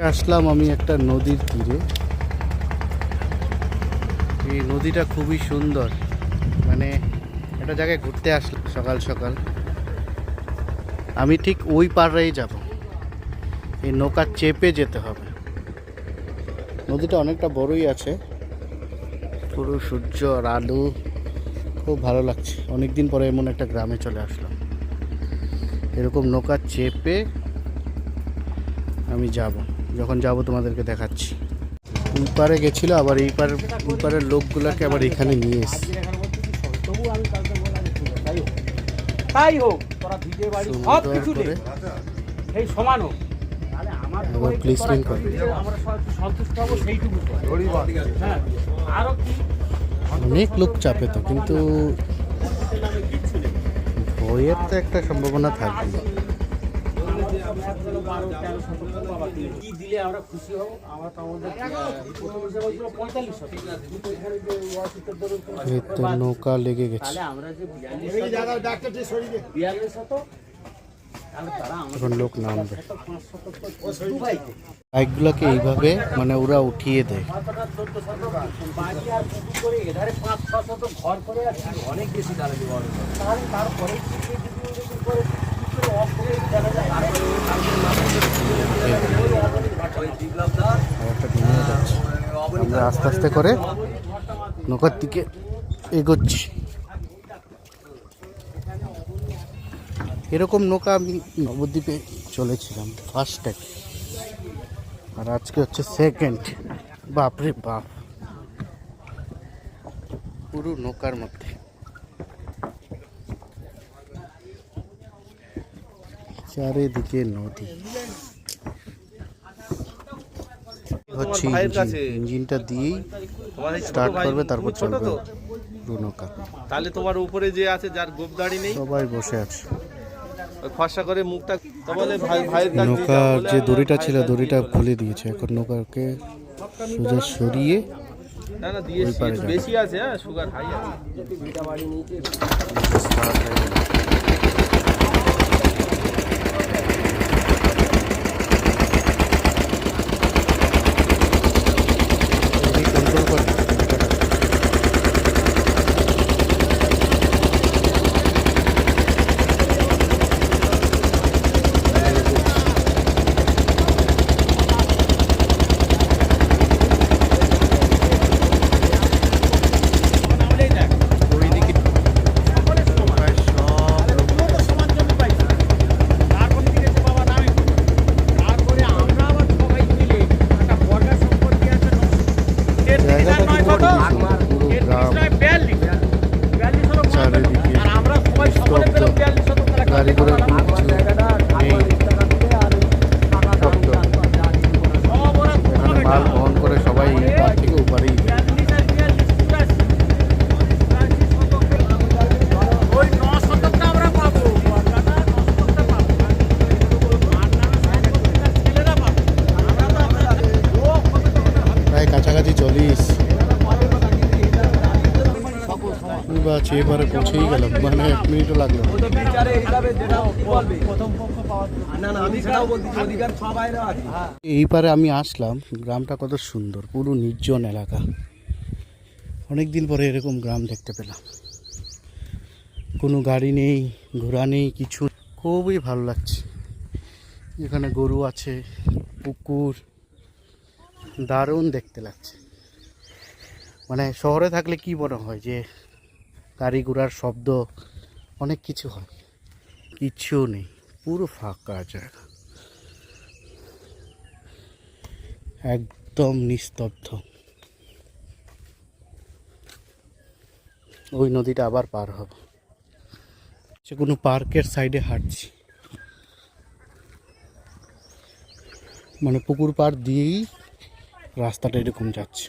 আসলাম আমি একটা নদীর তীরে। এই নদীটা খুবই সুন্দর, মানে একটা জায়গায় ঘুরতে আসলাম সকাল সকাল। আমি ঠিক ওই পাড়েই যাব, এই নৌকা চেপে যেতে হবে। নদীটা অনেকটা বড়ই আছে, পুরো সূর্য আর আলো, খুব ভালো লাগছে। অনেকদিন পরে এমন একটা গ্রামে চলে আসলাম। এরকম নৌকা চেপে আমি যাব, যখন যাব তোমাদেরকে দেখাচ্ছি। ওই পারে গেছিলো, আবার এই পারের লোকগুলোকে আবার এখানে নিয়ে এসেছি। তাই হোক, তোরা ভিটে বাড়ি সব কিছু দে, সেই সমান হোক, তাহলে আমার তো আমরা সন্তুষ্ট হবো সেইটুকু। হ্যাঁ, আরো কি অনেক লোক চাপে তো, কিন্তু ভয়ের তো একটা সম্ভাবনা থাকবে। কি দিলে আমরা খুশি হব? আমার তো আমাদের প্রথম হিসাবে 4500 তো নৌকা লেগে গেছে। তাহলে আমরা যে 4200 এখন লোক নামবে। বাইকগুলোকে এইভাবে মানে ওরা উঠিয়ে দেয়। ঘর করে অনেক বেশি দাঁড়াবে, তারপরে আমরা আস্তে আস্তে করে নৌকার দিকে এগোচ্ছি। এরকম নৌকা আমি নবদ্বীপে চলেছিলাম ফার্স্ট টাইম, আর আজকে হচ্ছে সেকেন্ড। বাপরে বাপ, পুরো নৌকার মধ্যে। চারিদিকে নদী হচ্ছে। ইঞ্জিনটা দিয়েই স্টার্ট করবে, তারপর চলবে পুরো নৌকা। তাহলে তোমার উপরে যে আছে, যার গোপদাড়ি নেই, সবাই বসে আছে। ফর্সা করে মুখটা বলে ভাইয়ের কাছে। নৌকার যে দড়িটা ছিল, দড়িটা খুলে দিয়েছে। এখন নৌকাকে সোজা সরিয়ে না না দিয়েছি, একটু বেশি আছে। হ্যাঁ, সুগার হাই আছে। কন্ট্রোল করে গাড়ি করে কোনো কিছু নেই। এখানে মাল বহন করে সবাই এই পার থেকে ওপারেই যায়। প্রায় কাছাকাছি চলিস আছে, এবারে পৌঁছেই গেলাম, মানে 1 মিনিটও লাগলো। এই পারে আমি আসলাম, গ্রামটা কত সুন্দর, পুরো নির্জন এলাকা। অনেকদিন পরে এরকম গ্রাম দেখতে পেলাম। কোনো গাড়ি নেই, ঘোড়া নেই, কিছু। খুবই ভালো লাগছে। এখানে গরু আছে, পুকুর, দারুণ দেখতে লাগছে। মানে শহরে থাকলে কি মনে হয় যে গাড়ি ঘোড়ার শব্দ, অনেক কিছু হয়, কিছু নেই, পুরো ফাঁকা জায়গা, একদম নিস্তব্ধ। ওই নদীটা আবার পার হবে। সে কোনো পার্কের সাইডে হাঁটছি, মানে পুকুর পাড় দিয়েই রাস্তাটা এরকম যাচ্ছে।